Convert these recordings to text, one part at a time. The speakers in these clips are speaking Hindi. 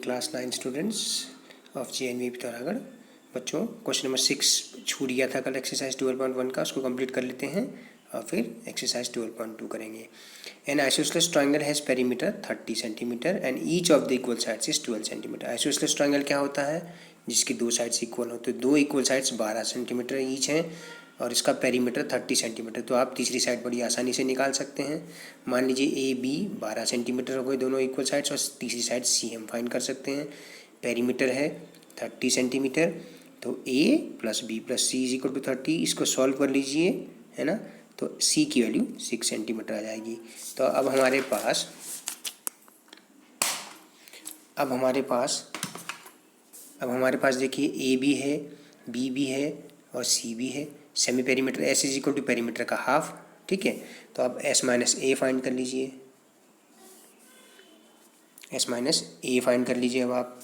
Class 9 students of JNV Pithoragarh. बच्चों, क्वेश्चन नंबर 6 छूट गया था कल एक्सरसाइज 12.1 का, उसको कंप्लीट कर लेते हैं और फिर एक्सरसाइज 12.2 करेंगे। N isosceles triangle has perimeter 30 centimetre and each of the equal sides is 12 centimetre. Isosceles triangle क्या होता है? जिसकी दो साइड्स इक्वल हो, तो दो इक्वल साइड्स 12 सेंटीमीटर ईच हैं और इसका पेरीमीटर 30 सेंटीमीटर। तो आप तीसरी साइड बड़ी आसानी से निकाल सकते हैं। मान लीजिए ए बी 12 सेंटीमीटर हो गए दोनों इक्वल साइड्स, और तीसरी साइड सी हम फाइंड कर सकते हैं। पेरीमीटर है 30 सेंटीमीटर, तो a plus b plus c is equal to 30। इसको सॉल्व कर लीजिए, है ना, तो सी की वैल्यू 6 सेंटीमीटर आ जाएगी। तो अब हमारे पास देखिए ए भी है, बी भी है और सी भी है। Semi perimeter S is equal to perimeter का हाफ, ठीक है। तो अब एस माइनस ए फाइंड कर लीजिए, एस माइनस ए फाइंड कर लीजिए अब आप,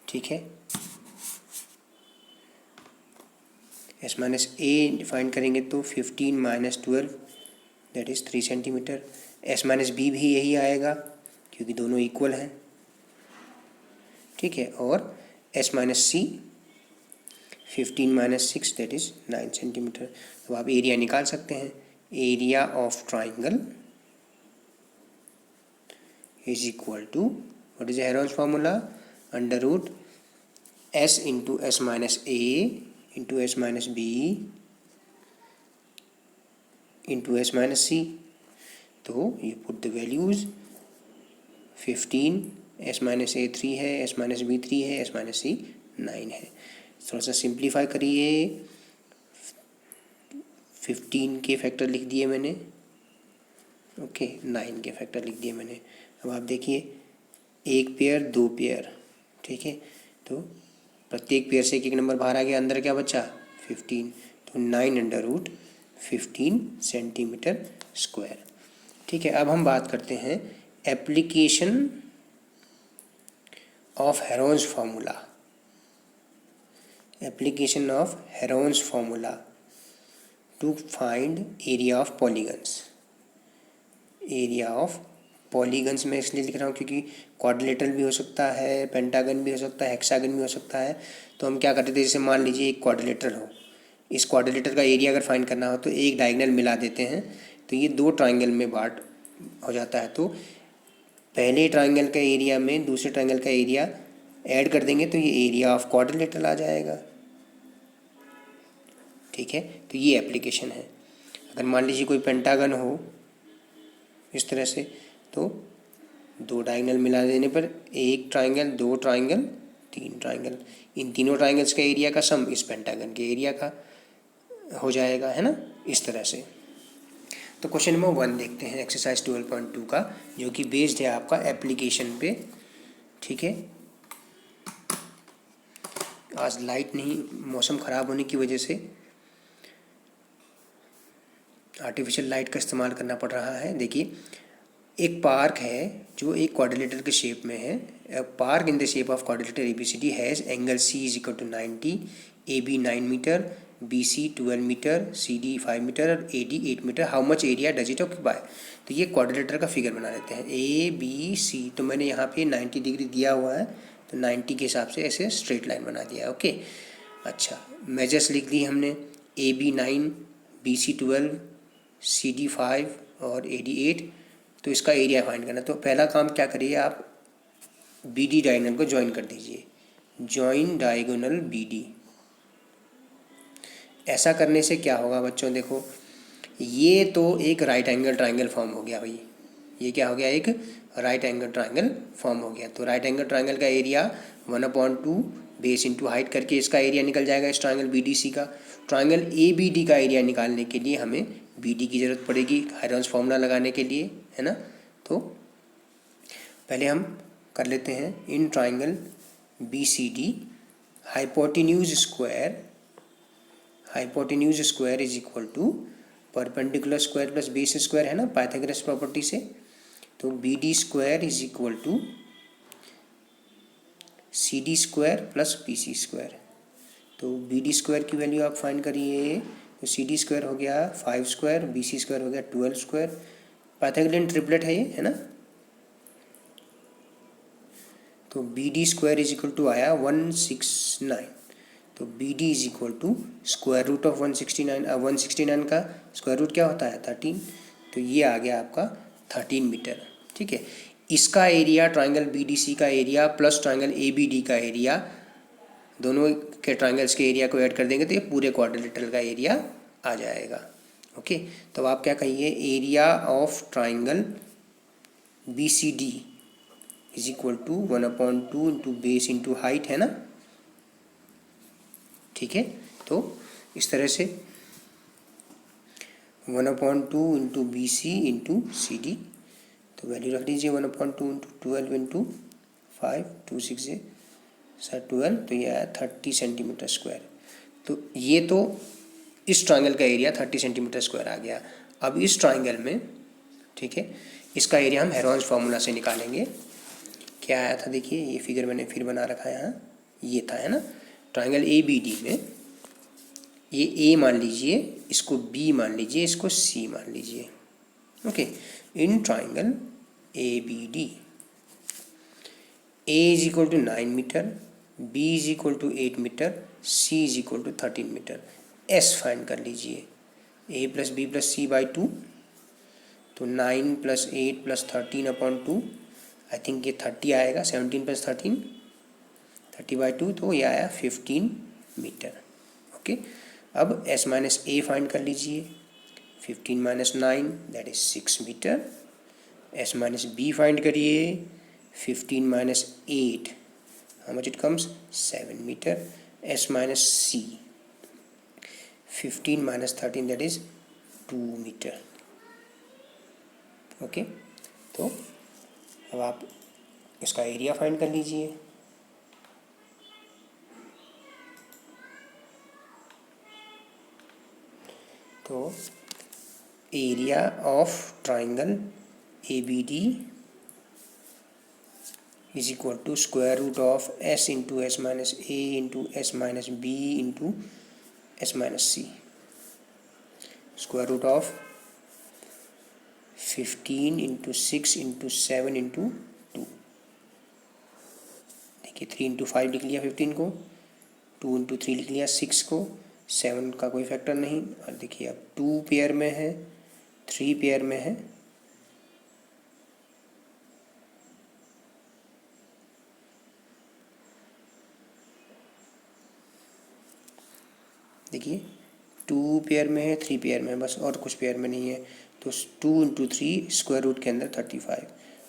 ठीक है। एस माइनस ए फाइंड करेंगे तो 15 माइनस 12 that is 3 centimetre. S minus B भी यही आएगा क्योंकि दोनों इक्वल हैं, ठीक है। और s minus c 15 minus 6 that is 9 centimetre. अब आप एरिया निकाल सकते हैं। Area of triangle is equal to, what is Heron's formula? Under root s into s minus a into s minus b into s minus c. तो ये put the values 15, s minus a 3 है, एस माइनस बी 3 है, एस माइनस सी 9 है। थोड़ा सा सिंप्लीफाई करिए। 15 के फैक्टर लिख दिए मैंने, ओके, 9 के फैक्टर लिख दिए मैंने। अब आप देखिए, एक पेयर दो पेयर, ठीक है, तो प्रत्येक पेयर से एक एक नंबर बाहर आ गया, अंदर क्या बचा? 15। तो 9 अंडर रूट 15 सेंटीमीटर स्क्वायर, ठीक है। अब हम बात करते हैं application of Heron's formula. Application of Heron's formula to find area of polygons. Area of polygons में इसलिए लिख रहा हूँ क्योंकि क्वाड्रिलेटरल भी हो सकता है, पेंटागन भी हो सकता है, हेक्सागन भी हो सकता है। तो हम क्या करते थे, जैसे मान लीजिए एक क्वाड्रिलेटरल हो, इस क्वाड्रिलेटर का एरिया अगर फाइंड करना हो तो एक डायगोनल मिला देते हैं, तो ये दो ट्राइंगल में बांट हो जाता है। तो पहले ट्राइंगल का एरिया में दूसरे ट्राइंगल का एरिया ऐड कर देंगे तो ये एरिया ऑफ क्वाड्रिलेटरल आ जाएगा, ठीक है। तो ये एप्लीकेशन है। अगर मान लीजिए कोई पेंटागन हो इस तरह से, तो दो डायगोनल मिला देने पर एक ट्राइंगल, दो ट्राइंगल, तीन ट्राइंगल, इन तीनों ट्राइंगल्स का एरिया का सम इस पेंटागन के एरिया का हो जाएगा, है ना, इस तरह से। तो क्वेश्चन नंबर 1 देखते हैं एक्सरसाइज 12.2 का, जो कि बेस्ड है आपका एप्लीकेशन पे, ठीक है। आज लाइट नहीं, मौसम ख़राब होने की वजह से आर्टिफिशियल लाइट का इस्तेमाल करना पड़ रहा है। देखिए, एक पार्क है जो एक क्वाड्रिलेटर के शेप में है। Park in the shape of quadrilateral ABCD has angle C is equal to 90, AB 9 metre, BC 12 metre, CD 5 metre और AD 8 metre. How much area does it occupy? तो ये क्वाड्रिलेटर का फिगर बना लेते हैं। ABC, तो मैंने यहाँ पे 90 डिग्री दिया हुआ है, तो 90 के हिसाब से ऐसे स्ट्रेट लाइन बना दिया है, ओके। अच्छा, मेजर्स लिख दिए हमने, AB 9, BC 12, CD 5 और AD 8। तो इसका एरिया फाइंड करना। तो पहला काम क्या करिए, आप BD डायगोनल को ज्वाइन कर दीजिए, ज्वाइन डायगोनल BD। ऐसा करने से क्या होगा बच्चों, देखो, ये तो एक राइट एंगल ट्रायंगल फॉर्म हो गया भाई। ये क्या हो गया? एक राइट एंगल ट्रायंगल फॉर्म हो गया। तो राइट एंगल ट्रायंगल का एरिया 1/2 बेस इंटू हाइट करके इसका एरिया निकल जाएगा इस ट्रायंगल BDC का। ट्रायंगल ABD का एरिया निकालने के लिए हमें BD की ज़रूरत पड़ेगी हेरोन्स फार्मूला लगाने के लिए, है ना। तो पहले हम कर लेते हैं, in triangle BCD hypotenuse square is equal to perpendicular square plus base square, है ना, पाइथागोरस प्रॉपर्टी से। तो BD square is equal to CD square plus BC square. तो BD स्क्वायर की वैल्यू आप फाइंड करिए, तो CD स्क्वायर हो गया 5 स्क्वायर, BC स्क्वायर हो गया 12 स्क्वायर। पाइथागोरियन ट्रिपलेट है ये, है ना। तो B D square is equal to आया 169। तो B D is equal to square root of 169। 169 का स्क्वायर रूट क्या होता है 13। तो ये आ गया आपका 13 मीटर। ठीक है, इसका area triangle B D C का area plus triangle A B D का एरिया, दोनों के ट्राइंगल्स के एरिया को ऐड कर देंगे तो ये पूरे क्वाड्रिलेटरल का एरिया आ जाएगा। ओके, तो आप क्या कहिए, area of triangle B C D is equal to 1/2 into base into height, है ना। ठीक है, तो इस तरह से 1/2 into B C into C D, तो वैल्यू रख लीजिए 1/2 इंटू 12 इंटू 5, 2 6 12, तो ये आया 30 सेंटीमीटर स्क्वायर। तो ये तो इस ट्राइंगल का एरिया 30 सेंटीमीटर स्क्वायर आ गया। अब इस ट्राइंगल में, ठीक है, इसका एरिया हम हेरोन्स फार्मूला से निकालेंगे। क्या आया था देखिए, ये फिगर मैंने फिर बना रखा है यहाँ, ये था, है ना। ट्राइंगल ए बी डी में ये ए मान लीजिए, इसको बी मान लीजिए, इसको सी मान लीजिए। Okay, in triangle A B D a is equal to 9 metre, b is equal to 8 metre, c is equal to 13 metre. S find कर लीजिए, a plus b plus c by 2, तो 9 प्लस 8 प्लस 13/2, आई थिंक ये 30 आएगा, 17 प्लस 13 30/2, तो ये आया 15 मीटर। ओके, अब एस माइनस ए फाइंड कर लीजिए, 15 माइनस 9 that is 6 metre. S minus B find करिए, 15 माइनस 8 how much it comes 7 meter। s minus c 15 minus 13 that is 2 meter। Okay, तो अब आप इसका एरिया फाइंड कर लीजिए। तो area of triangle A B D is equal to square root of s into s minus a into s minus b into s minus c, square root of 15 into 6 into 7 into 2। देखिए 3 into 5 लिख लिया 15 को, 2 into 3 लिख लिया 6 को, 7 का कोई फैक्टर नहीं। और देखिए अब 2 पेयर में है, 3 पेयर में है, देखिए 2 पेयर में है, 3 पेयर में है, बस और कुछ पेयर में नहीं है। तो 2 इंटू 3 स्क्वायर रूट के अंदर 35,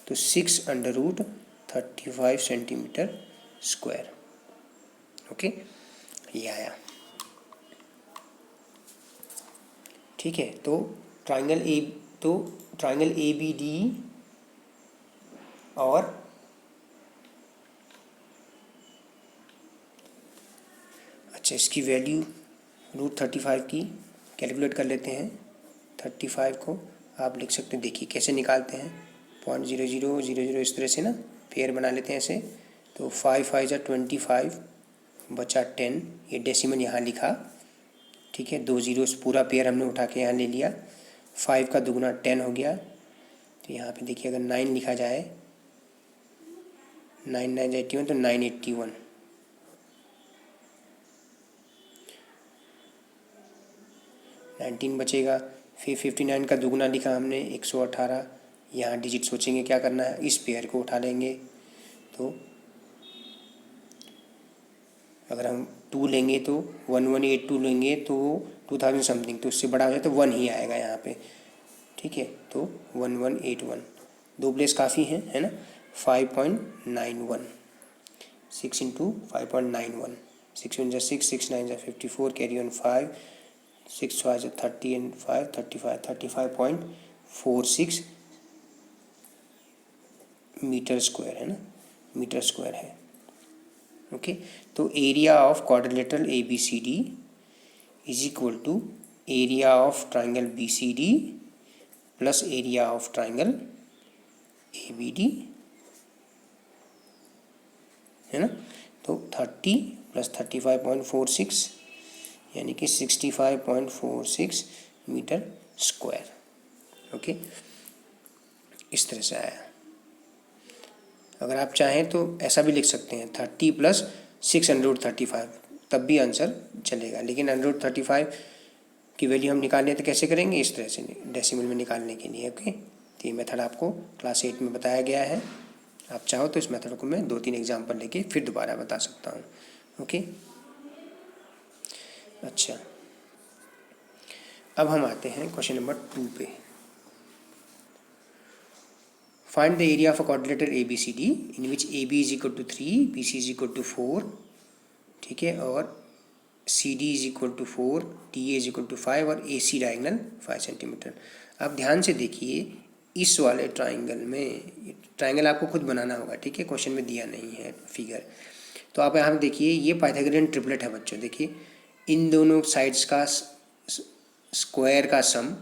तो 6/35 सेंटीमीटर स्क्वायर। ओके, ये आया। ठीक है, तो ट्राइंगल ए बी डी और अच्छा, इसकी वैल्यू √35 की कैलकुलेट कर लेते हैं। 35 को आप लिख सकते हैं, देखिए कैसे निकालते हैं, 0.0000 इस तरह से ना पेयर बना लेते हैं ऐसे। तो 5 5 जा 25 बचा 10, ये डेसिमल यहाँ लिखा। ठीक है, 2 जीरोस पूरा पेयर हमने उठा के यहाँ ले लिया। 5 का दुगुना 10 हो गया। तो यहाँ पे देखिए अगर 9 लिखा जाए, 9 9 81, तो 981। 19 बचेगा। फिर 59 का दुगुना लिखा हमने 118। यहाँ डिजिट सोचेंगे क्या करना है, इस पेयर को उठा लेंगे। तो अगर हम 2 लेंगे तो 1182 लेंगे तो 2000 समथिंग, तो उससे बड़ा हो जाए तो 1 ही आएगा यहाँ पे। ठीक है, तो 1181, 2 प्लेस काफ़ी हैं, है ना। 5.91, 6 into 5.91, 6 1 6, 6 9 54, carry on 5, 6 5 30 and 5 35, 35.46 metre square, है ना, मीटर स्क्वायर है। ओके, तो area of quadrilateral A B C D is equal to area of triangle B C D plus area of triangle A B D, है ना। तो 30 प्लस 35.46 यानी कि 65.46 मीटर स्क्वायर। ओके, इस तरह से आया। अगर आप चाहें तो ऐसा भी लिख सकते हैं 30 + 635, तब भी आंसर चलेगा। लेकिन 135 की वैल्यू हम निकालने तो कैसे करेंगे, इस तरह से डेसिमल में निकालने के लिए। ओके, तो ये मेथड आपको क्लास 8 में बताया गया है। आप चाहो तो इस मेथड को मैं 2-3 एग्जाम्पल लेके फिर दोबारा बता सकता हूँ। ओके, अच्छा, अब हम आते हैं क्वेश्चन नंबर 2 पे। Find the area of a quadrilateral ABCD in which AB is equal to 3, BC is equal to 4, ठीक है, और CD is equal to 4, DA is equal to 5 और AC डायगोनल 5 सेंटीमीटर। अब ध्यान से देखिए, इस वाले ट्राइंगल में, ट्राइंगल आपको खुद बनाना होगा, ठीक है, क्वेश्चन में दिया नहीं है फिगर। तो आप यहाँ देखिए, ये पाइथागोरियन ट्रिपलेट है बच्चों। देखिए, इन दोनों साइड्स का स्क्वायर का सम,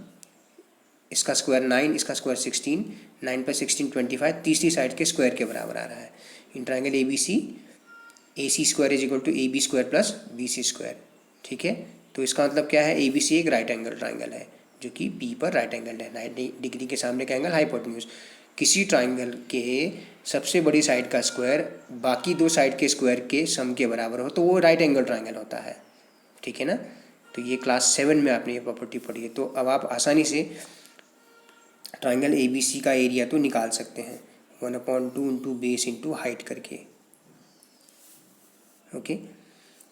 इसका स्क्वायर 9, इसका स्क्वायर 16, 9 + 16 25, तीसरी साइड के स्क्वायर के बराबर आ रहा है। In triangle ABC AC square is equal to AB square plus BC square, ठीक है। तो इसका मतलब क्या है, ABC एक राइट एंगल ट्राइंगल है जो कि B पर राइट एंगल है। 90 डिग्री के सामने का एंगल हाइपोटेन्यूज। किसी ट्राइंगल के सबसे बड़ी साइड का स्क्वायर बाकी दो साइड के स्क्वायर के सम के बराबर हो तो वो राइट एंगल ट्राइंगल होता है, ठीक है ना। तो ये क्लास 7 में आपने ये प्रॉपर्टी पढ़ी है। तो अब आप आसानी से ट्राइंगल ABC का एरिया तो निकाल सकते हैं 1/2 इंटू बेस इंटू हाइट करके। ओके,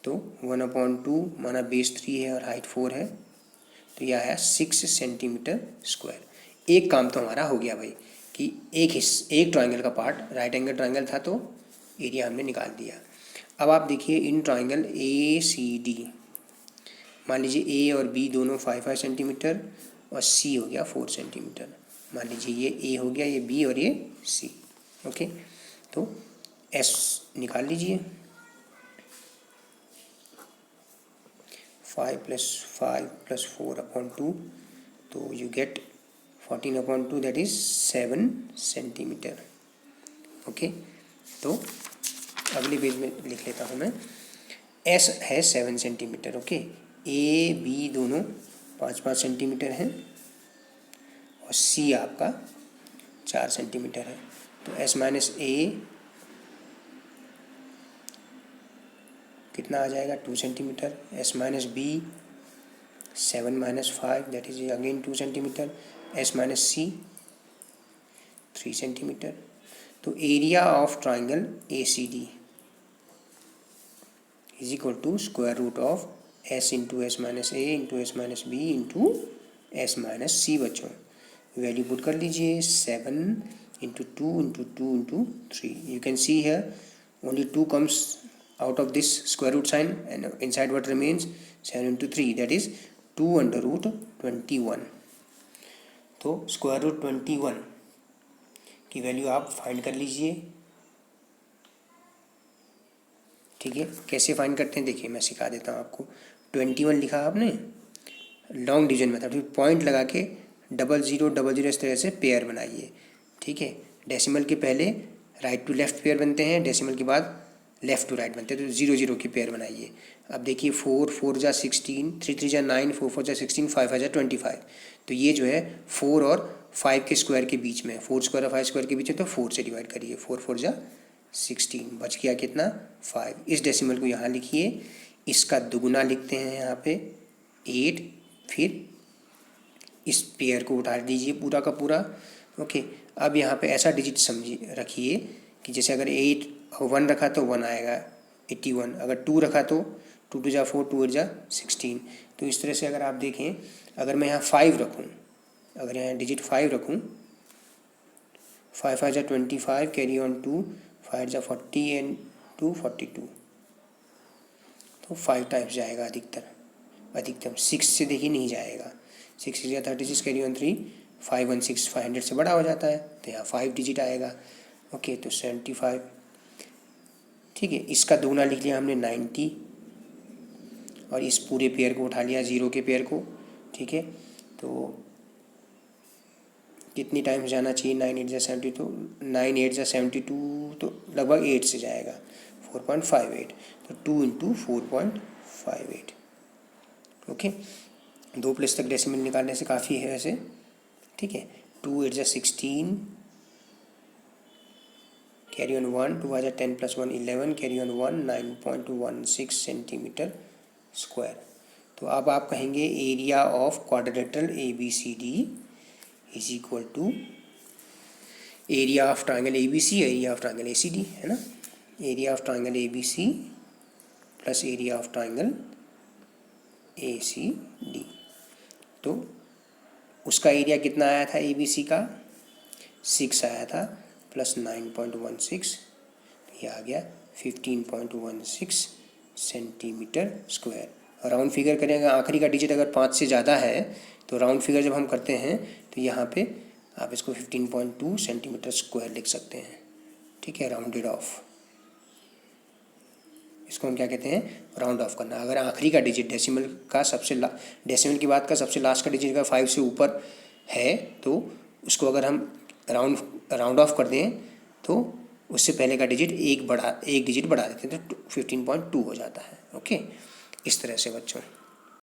तो 1/2 माना बेस 3 है और हाइट 4 है, तो यह आया 6 सेंटीमीटर स्क्वायर। एक काम तो हमारा हो गया भाई कि एक ट्राइंगल का पार्ट राइट एंगल ट्राइंगल था, तो एरिया हमने निकाल दिया। अब आप देखिए, इन ट्राइंगल ACD मान लीजिए A और B दोनों 5-5 सेंटीमीटर और C हो गया 4 सेंटीमीटर। मान लीजिए ये A हो गया, ये B और ये C। ओके, तो S निकाल लीजिए। 5 + 5 + 4/2, तो you get 14/2, that is 7 centimetre. Okay, तो अगले पेज में लिख लेता हूँ मैं। S है 7 सेंटीमीटर। ओके, A B दोनों 5-5 सेंटीमीटर हैं और C आपका 4 सेंटीमीटर है। तो S - A कितना आ जाएगा, 2 centimetre. S - B 7 - 5, that is again 2 centimetre. S - C 3 centimetre. तो area of triangle ACD is equal to square root of S into S - A into S - B into S - C। बच्चों वैल्यू पुट कर लीजिए, 7 into 2 into 2 into 3। You can see here only 2 comes out of this square root sign and inside what remains 7 into 3, that is 2/21। तो स्क्वायर रूट 21 की वैल्यू आप फाइंड कर लीजिए, ठीक है। कैसे फाइंड करते हैं देखिए, मैं सिखा देता हूँ आपको। 21 लिखा आपने, लॉन्ग डिवीजन मेथड, फिर पॉइंट लगा के 0000 इस तरह से पेयर बनाइए, ठीक है। डेसिमल के पहले राइट टू लेफ्ट पेयर बनते हैं, डेसिमल के बाद लेफ्ट टू राइट बनते हैं, तो 0 0 की पेयर बनाइए। अब देखिए 4 4 जा 16, 3 3 जा 9, 4 4 जा 16, 5 5 जा 25। तो ये जो है 4 और 5 के स्क्वायर के बीच में, 4 स्क्वायर और 5 स्क्वायर के बीच में, तो 4 से डिवाइड करिए। 4 4 जा 16, बच गया कितना, 5। इस डेसिमल को यहाँ लिखिए, इसका दुगुना लिखते हैं यहाँ पे 8, फिर इस पेयर को उठा दीजिए पूरा का पूरा। ओके, अब यहाँ पे ऐसा डिजिट समझिए रखिए कि जैसे अगर 1 रखा तो 1 आएगा 81, अगर 2 रखा तो 2 2 जा 4, 2 8 जा 16। तो इस तरह से अगर आप देखें, अगर मैं यहाँ 5 रखूँ, अगर यहाँ डिजिट 5 रखूँ, 5 5 जा 25, कैरी ऑन 2, 5 जा 40 एंड 2 42, तो 5 टाइम्स जाएगा अधिकतम 6 से देखिए नहीं जाएगा। 6 6 जा 36, कैरी ऑन 3, 516, 500 से बड़ा हो जाता है, तो यहाँ 5 डिजिट आएगा। ओके, तो 75, ठीक है। इसका दुगना लिख लिया हमने 90 और इस पूरे पेयर को उठा लिया 0 के पेयर को, ठीक है। तो कितनी टाइम्स जाना चाहिए, 9 8 जा 72, 9 8 जा 72, तो लगभग 8 से जाएगा 4.58, तो 2 इंटू 4.58। ओके, 2 प्लेस तक डेसिमल निकालने से काफ़ी है वैसे, ठीक है। 2 8 जा 16, कैरी ऑन 1, 2 आ जाए 10 + 1 11, कैरी ऑन 1 9.16 सेंटीमीटर स्क्वायर। तो अब आप कहेंगे area of quadrilateral ABCD is equal to area of triangle ABC, area of triangle ACD, है ना। Area of triangle ABC plus area of triangle ACD। तो उसका एरिया कितना आया था ABC का, 6 आया था, प्लस 9.16, ये आ गया 15.16 सेंटीमीटर स्क्वायर। राउंड फिगर करेंगे, आखिरी का डिजिट अगर 5 से ज़्यादा है तो राउंड फिगर जब हम करते हैं तो यहाँ पे आप इसको 15.2 सेंटीमीटर स्क्वायर लिख सकते हैं, ठीक है, राउंडेड ऑफ। इसको हम क्या कहते हैं, राउंड ऑफ करना। अगर आखिरी का डिजिट डेसिमल का डेसिमल के बाद का सबसे लास्ट का डिजिट अगर 5 से ऊपर है तो उसको अगर हम राउंड ऑफ कर दें तो उससे पहले का डिजिट एक डिजिट बढ़ा देते हैं तो 15.2 हो जाता है। ओके, इस तरह से बच्चों।